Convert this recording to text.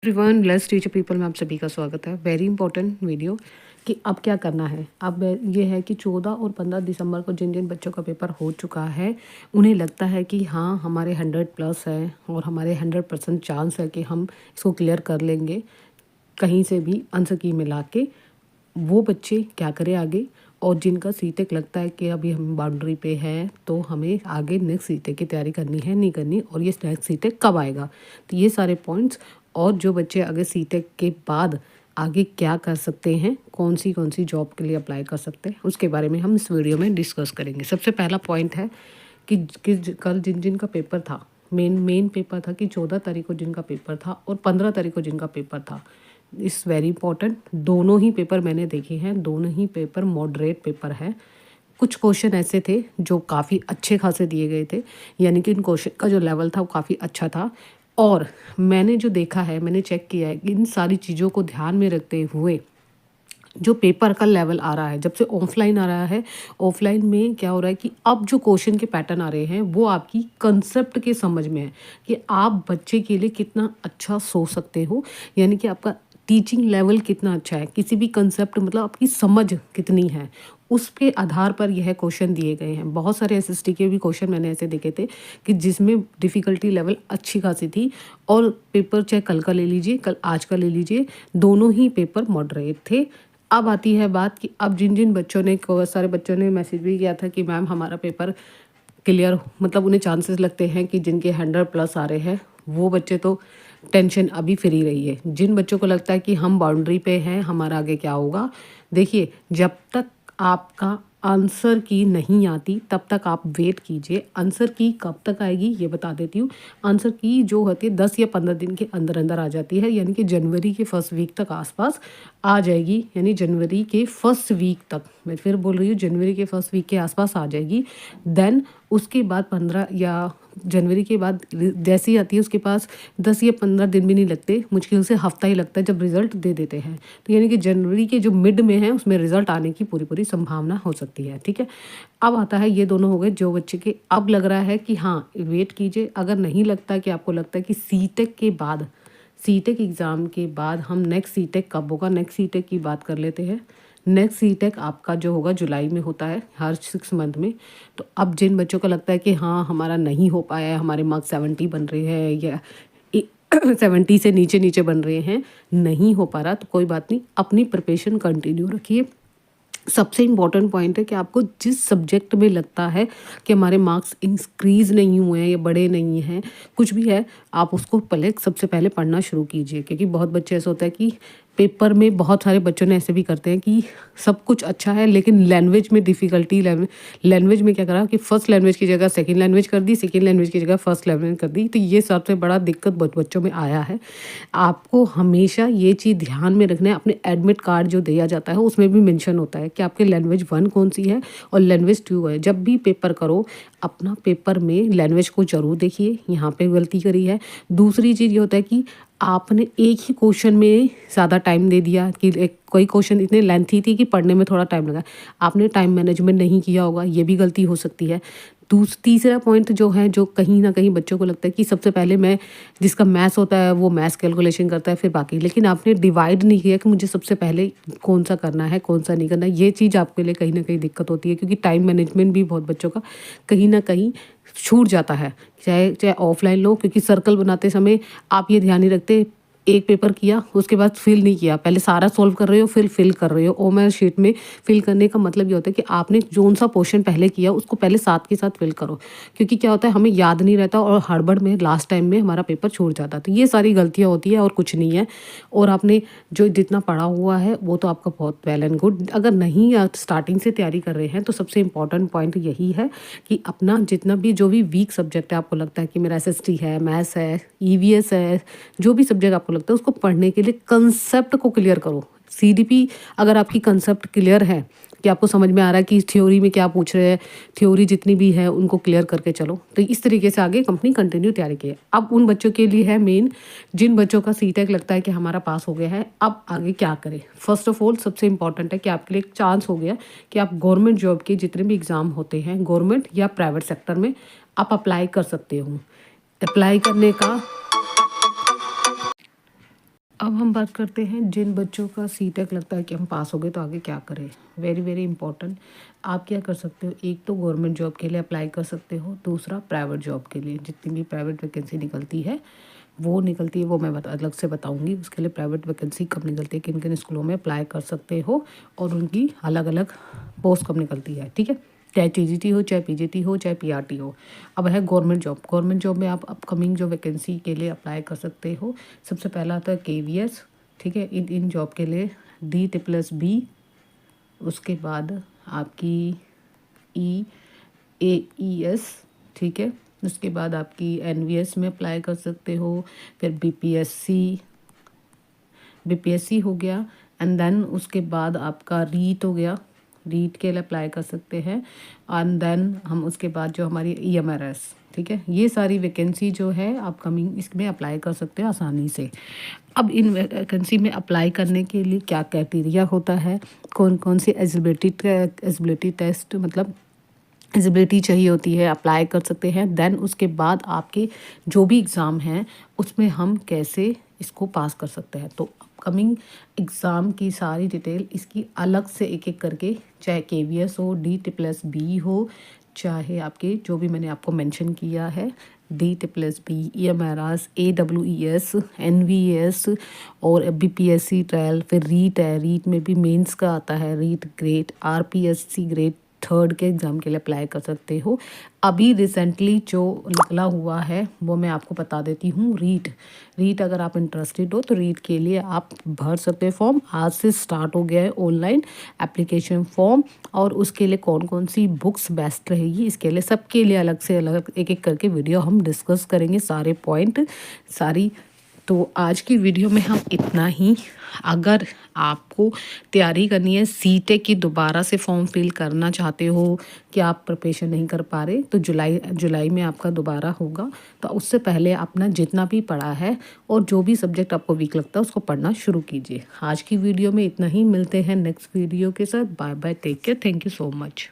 Everyone blessed teacher people में आप सभी का स्वागत है। वेरी इंपॉर्टेंट वीडियो कि अब क्या करना है। अब ये है कि 14 और 15 दिसंबर को जिन जिन बच्चों का पेपर हो चुका है उन्हें लगता है कि हाँ हमारे 100+ है और हमारे 100% चांस है कि हम इसको क्लियर कर लेंगे कहीं से भी आंसर की मिला के। वो बच्चे क्या करें आगे, और जिनका सीटेक लगता है कि अभी हम बाउंड्री पे हैं तो हमें आगे नेक्स्ट सीटेक की तैयारी करनी है नहीं करनी, और ये नेक्स्ट सीटेक कब आएगा, तो ये सारे पॉइंट्स। और जो बच्चे अगर सीटेक के बाद आगे क्या कर सकते हैं, कौन सी जॉब के लिए अप्लाई कर सकते हैं, उसके बारे में हम इस वीडियो में डिस्कस करेंगे। सबसे पहला पॉइंट है कि कल जिन जिन का पेपर था, मेन पेपर था कि 14 तारीख को जिनका पेपर था और 15 तारीख को जिनका पेपर था। इस वेरी इंपॉर्टेंट, दोनों ही पेपर मैंने देखे हैं, दोनों ही पेपर मॉडरेट पेपर है। कुछ क्वेश्चन ऐसे थे जो काफ़ी अच्छे खासे दिए गए थे, यानी कि इन क्वेश्चन का जो लेवल था वो काफ़ी अच्छा था। और मैंने जो देखा है, मैंने चेक किया है कि इन सारी चीज़ों को ध्यान में रखते हुए जो पेपर का लेवल आ रहा है, जब से ऑफलाइन आ रहा है, ऑफलाइन में क्या हो रहा है कि अब जो क्वेश्चन के पैटर्न आ रहे हैं वो आपकी कंसेप्ट के समझ में है कि आप बच्चे के लिए कितना अच्छा सोच सकते हो, यानी कि आपका टीचिंग लेवल कितना अच्छा है, किसी भी कंसेप्ट मतलब आपकी समझ कितनी है, उसके आधार पर यह क्वेश्चन दिए गए हैं। बहुत सारे एसएसटी के भी क्वेश्चन मैंने ऐसे देखे थे कि जिसमें डिफ़िकल्टी लेवल अच्छी खासी थी। और पेपर चाहे कल का ले लीजिए, कल आज का ले लीजिए, दोनों ही पेपर मॉडरेट थे। अब आती है बात कि अब जिन जिन बच्चों ने, बहुत सारे बच्चों ने मैसेज भी किया था कि मैम हमारा पेपर क्लियर, मतलब उन्हें चांसेस लगते हैं कि जिनके 100+ आ रहे हैं वो बच्चे तो टेंशन अभी फ्री रही है। जिन बच्चों को लगता है कि हम बाउंड्री पे हैं, हमारा आगे क्या होगा, देखिए जब तक आपका आंसर की नहीं आती तब तक आप वेट कीजिए। आंसर की कब तक आएगी ये बता देती हूँ। आंसर की जो होती है 10 या 15 दिन के अंदर अंदर आ जाती है, यानी कि जनवरी के फर्स्ट वीक तक आसपास आ जाएगी, यानी जनवरी के फर्स्ट वीक तक, मैं फिर बोल रही हूँ जनवरी के फर्स्ट वीक के आसपास आ जाएगी। देन उसके बाद 15 या जनवरी के बाद जैसी आती है उसके पास 10 या 15 दिन भी नहीं लगते, मुश्किल से हफ्ता ही लगता है जब रिजल्ट दे देते हैं। तो यानी कि जनवरी के जो मिड में है उसमें रिजल्ट आने की पूरी पूरी संभावना हो सकती है। ठीक है, अब आता है, ये दोनों हो गए जो बच्चे के अब लग रहा है कि हाँ वेट कीजिए। अगर नहीं लगता कि आपको लगता है कि सीटेक के बाद, सीटेक एग्ज़ाम के बाद हम नेक्स्ट सीटेक कब होगा, नेक्स्ट सीटेक की बात कर लेते हैं। नेक्स्ट सीटेक आपका जो होगा जुलाई में होता है, हर 6 मंथ में। तो अब जिन बच्चों को लगता है कि हाँ हमारा नहीं हो पाया है, हमारे मार्क्स 70 बन रहे हैं या 70 से नीचे नीचे बन रहे हैं, नहीं हो पा रहा, तो कोई बात नहीं, अपनी प्रिपरेशन कंटिन्यू रखिए। सबसे इम्पॉर्टेंट पॉइंट है कि आपको जिस सब्जेक्ट में लगता है कि हमारे मार्क्स इंक्रीज़ नहीं हुए हैं या बढ़े नहीं हैं, कुछ भी है, आप उसको पहले सबसे पहले पढ़ना शुरू कीजिए। क्योंकि बहुत बच्चे ऐसा होता है कि पेपर में, बहुत सारे बच्चों ने ऐसे भी करते हैं कि सब कुछ अच्छा है लेकिन लैंग्वेज में डिफ़िकल्टी, लैंग्वेज में क्या करा कि फ़र्स्ट लैंग्वेज की जगह सेकंड लैंग्वेज कर दी, सेकंड लैंग्वेज की जगह फ़र्स्ट लैंग्वेज कर दी। तो ये सबसे बड़ा दिक्कत बहुत बच्चों में आया है। आपको हमेशा ये चीज़ ध्यान में रखना है, अपने एडमिट कार्ड जो दिया जाता है उसमें भी मेंशन होता है कि आपके लैंग्वेज 1 कौन सी है और लैंग्वेज 2 है। जब भी पेपर करो अपना पेपर में लैंग्वेज को ज़रूर देखिए, यहाँ पे गलती करी है। दूसरी चीज़ ये होता है कि आपने एक ही क्वेश्चन में ज़्यादा टाइम दे दिया कि कोई क्वेश्चन इतने लेंथी थी कि पढ़ने में थोड़ा टाइम लगा, आपने टाइम मैनेजमेंट नहीं किया होगा, ये भी गलती हो सकती है। तीसरा पॉइंट जो है, जो कहीं ना कहीं बच्चों को लगता है कि सबसे पहले मैं, जिसका मैथ्स होता है वो मैथ्स कैलकुलेशन करता है फिर बाकी, लेकिन आपने डिवाइड नहीं किया कि मुझे सबसे पहले कौन सा करना है कौन सा नहीं करना। ये चीज़ आपके लिए कहीं ना कहीं दिक्कत होती है, क्योंकि टाइम मैनेजमेंट भी बहुत बच्चों का कहीं ना कहीं छूट जाता है, चाहे चाहे ऑफलाइन लो। क्योंकि सर्कल बनाते समय आप ये ध्यान नहीं रखते, एक पेपर किया उसके बाद फिल नहीं किया, पहले सारा सॉल्व कर रहे हो फिर फिल कर रहे हो। ओमर शीट में फिल करने का मतलब ये होता है कि आपने जोन सा पोर्शन पहले किया उसको पहले साथ के साथ फिल करो, क्योंकि क्या होता है हमें याद नहीं रहता और हड़बड़ में लास्ट टाइम में हमारा पेपर छूट जाता है। तो ये सारी गलतियाँ होती है और कुछ नहीं है। और आपने जो जितना पढ़ा हुआ है वो तो आपका बहुत वेल एंड गुड। अगर नहीं स्टार्टिंग से तैयारी कर रहे हैं तो सबसे इम्पॉर्टेंट पॉइंट यही है कि अपना जितना भी, जो भी वीक सब्जेक्ट है, आपको लगता है कि मेरा एसएसटी है, मैथ्स है, ईवीएस है, जो भी सब्जेक्ट आपको लगता है उसको पढ़ने के लिए कंसेप्ट को क्लियर करो। सीडीपी अगर आपकी कंसेप्ट क्लियर है कि आपको समझ में आ रहा है कि थ्योरी में क्या पूछ रहे हैं, थ्योरी जितनी भी है उनको क्लियर करके चलो, तो इस तरीके से आगे कंपनी कंटिन्यू तैयारी की है। अब उन बच्चों के लिए है मेन, जिन बच्चों का सीटेक लगता है कि हमारा पास हो गया है, अब आगे क्या करें। फर्स्ट ऑफ ऑल सबसे इंपॉर्टेंट है कि आपके लिए एक चांस हो गया कि आप गवर्नमेंट जॉब के जितने भी एग्ज़ाम होते हैं गवर्नमेंट या प्राइवेट सेक्टर में, आप अप्लाई कर सकते हो। अप्लाई करने का अब हम बात करते हैं जिन बच्चों का सीटेक लगता है कि हम पास हो गए तो आगे क्या करें। Very very important. आप क्या कर सकते हो, एक तो गवर्नमेंट जॉब के लिए अप्लाई कर सकते हो, दूसरा प्राइवेट जॉब के लिए जितनी भी प्राइवेट वैकेंसी निकलती है वो मैं अलग से बताऊंगी। उसके लिए प्राइवेट वैकेंसी कब निकलती है, किन किन स्कूलों में अप्लाई कर सकते हो और उनकी अलग अलग पोस्ट कब निकलती है, ठीक है। चाहे टीजीटी हो, चाहे पीजीटी हो, चाहे पीआरटी हो। अब है गवर्नमेंट जॉब में आप अपकमिंग जो वैकेंसी के लिए अप्लाई कर सकते हो। सबसे पहला आता है केवीएस, ठीक है। इन जॉब के लिए D+B, उसके बाद आपकी EAES, ठीक है। उसके बाद आपकी NVS में अप्लाई कर सकते हो। फिर BPSC हो गया। एंड देन उसके बाद आपका रीट हो गया, रीट के लिए अप्लाई कर सकते हैं। एंड देन हम उसके बाद जो हमारी EMRS, ठीक है। ये सारी वैकेंसी जो है अपकमिंग इसमें अप्लाई कर सकते हैं आसानी से। अब इन वैकेंसी में अप्लाई करने के लिए क्या क्राइटेरिया होता है, कौन कौन सी एलिजिबिलिटी टेस्ट मतलब एलिजिबिलिटी चाहिए होती है, अप्लाई कर सकते हैं। देन उसके बाद आपके जो भी एग्ज़ाम हैं उसमें हम कैसे इसको पास कर सकते हैं। तो अपकमिंग एग्ज़ाम की सारी डिटेल इसकी अलग से एक एक करके, चाहे KVS हो, D+B हो, चाहे आपके जो भी मैंने आपको मेंशन किया है D+B, EMRS, AWES, NVS और BPSC ट्रायल, फिर रीट है, रीट में भी मेंस का आता है, REET grade, RPSC grade 3rd के एग्ज़ाम के लिए अप्लाई कर सकते हो। अभी रिसेंटली जो निकला हुआ है वो मैं आपको बता देती हूँ। रीट अगर आप इंटरेस्टेड हो तो रीट के लिए आप भर सकते हो फॉर्म। आज से स्टार्ट हो गया है ऑनलाइन एप्लीकेशन फॉर्म, और उसके लिए कौन कौन सी बुक्स बेस्ट रहेगी इसके लिए सबके लिए अलग से अलग एक एक करके वीडियो हम डिस्कस करेंगे, सारे पॉइंट सारी। तो आज की वीडियो में हम इतना ही। अगर आपको तैयारी करनी है सीटेक की, दोबारा से फॉर्म फिल करना चाहते हो कि आप प्रिपरेशन नहीं कर पा रहे, तो जुलाई में आपका दोबारा होगा। तो उससे पहले अपना जितना भी पढ़ा है और जो भी सब्जेक्ट आपको वीक लगता है उसको पढ़ना शुरू कीजिए। आज की वीडियो में इतना ही, मिलते हैं नेक्स्ट वीडियो के साथ। Bye bye, take care, thank you so much.